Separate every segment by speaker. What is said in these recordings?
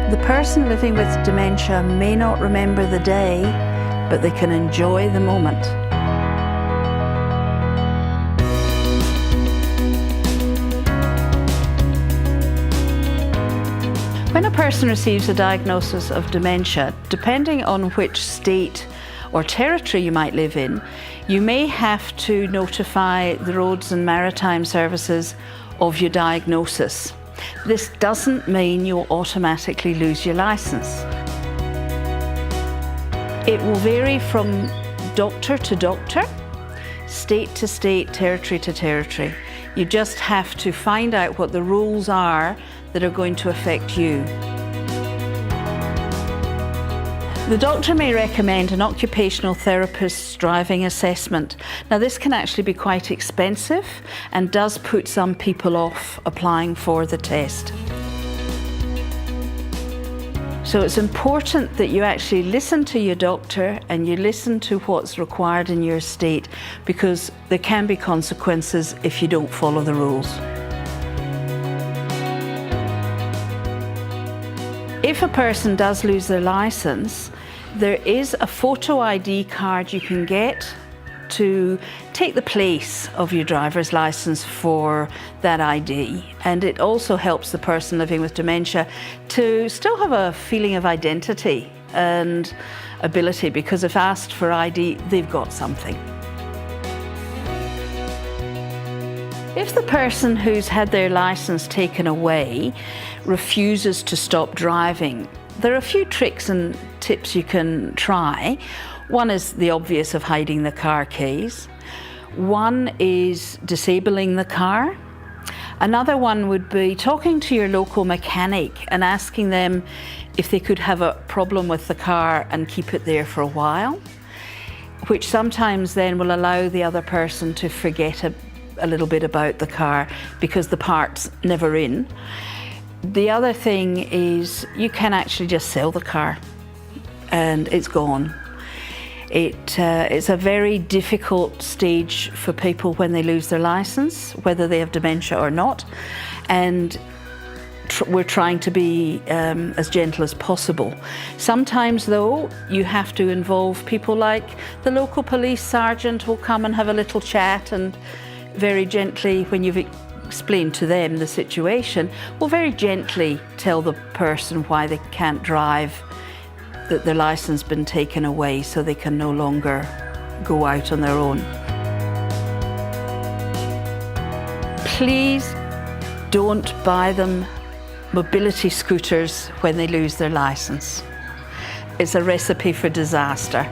Speaker 1: The person living with dementia may not remember the day, but they can enjoy the moment. When a person receives a diagnosis of dementia, depending on which state or territory you might live in, you may have to notify the Roads and Maritime Services of your diagnosis. This doesn't mean you'll automatically lose your licence. It will vary from doctor to doctor, state to state, territory to territory. You just have to find out what the rules are that are going to affect you. The doctor may recommend an occupational therapist's driving assessment. Now, this can actually be quite expensive and does put some people off applying for the test. So it's important that you actually listen to your doctor and you listen to what's required in your state, because there can be consequences if you don't follow the rules. If a person does lose their licence, there is a photo ID card you can get to take the place of your driver's licence for that ID. And it also helps the person living with dementia to still have a feeling of identity and ability, because if asked for ID, they've got something. If the person who's had their licence taken away refuses to stop driving, there are a few tricks and tips you can try. One is the obvious of hiding the car keys. One is disabling the car. Another one would be talking to your local mechanic and asking them if they could have a problem with the car and keep it there for a while, which sometimes then will allow the other person to forget a little bit about the car because the part's never in. The other thing is you can actually just sell the car and it's gone. It's a very difficult stage for people when they lose their licence, whether they have dementia or not, and we're trying to be as gentle as possible. Sometimes though, you have to involve people like the local police sergeant will come and have a little chat, and very gently, when you've explain to them the situation, will very gently tell the person why they can't drive, that their licence has been taken away so they can no longer go out on their own. Please don't buy them mobility scooters when they lose their licence. It's a recipe for disaster.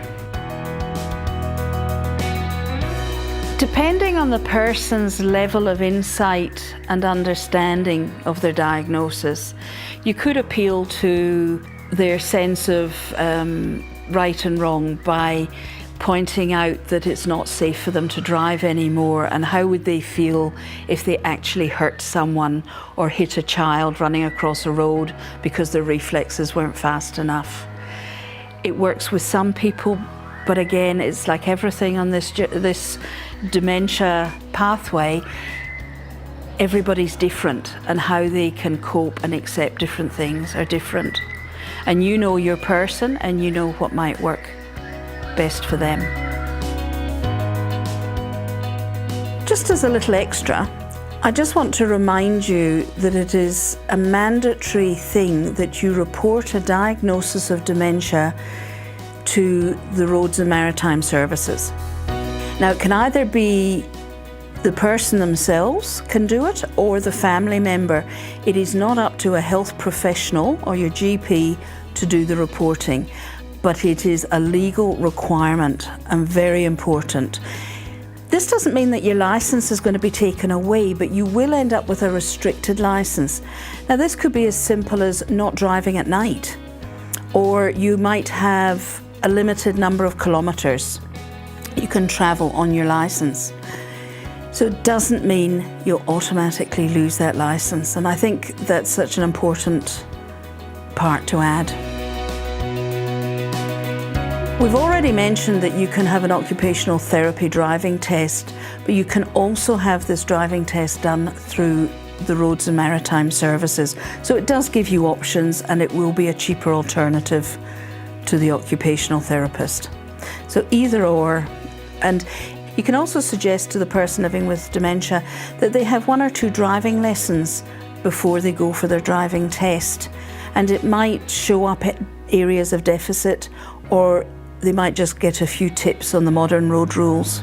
Speaker 1: Depending on the person's level of insight and understanding of their diagnosis, you could appeal to their sense of right and wrong by pointing out that it's not safe for them to drive anymore, and how would they feel if they actually hurt someone or hit a child running across a road because their reflexes weren't fast enough. It works with some people, but again, it's like everything on this dementia pathway, everybody's different, and how they can cope and accept different things are different. And you know your person and you know what might work best for them. Just as a little extra, I just want to remind you that it is a mandatory thing that you report a diagnosis of dementia to the Roads and Maritime Services. Now, it can either be the person themselves can do it or the family member. It is not up to a health professional or your GP to do the reporting, but it is a legal requirement and very important. This doesn't mean that your licence is going to be taken away, but you will end up with a restricted licence. Now, this could be as simple as not driving at night, or you might have a limited number of kilometres you can travel on your licence. So it doesn't mean you'll automatically lose that licence, and I think that's such an important part to add. We've already mentioned that you can have an occupational therapy driving test, but you can also have this driving test done through the Roads and Maritime Services. So it does give you options, and it will be a cheaper alternative to the occupational therapist. So either or. And you can also suggest to the person living with dementia that they have 1 or 2 driving lessons before they go for their driving test, and it might show up at areas of deficit, or they might just get a few tips on the modern road rules.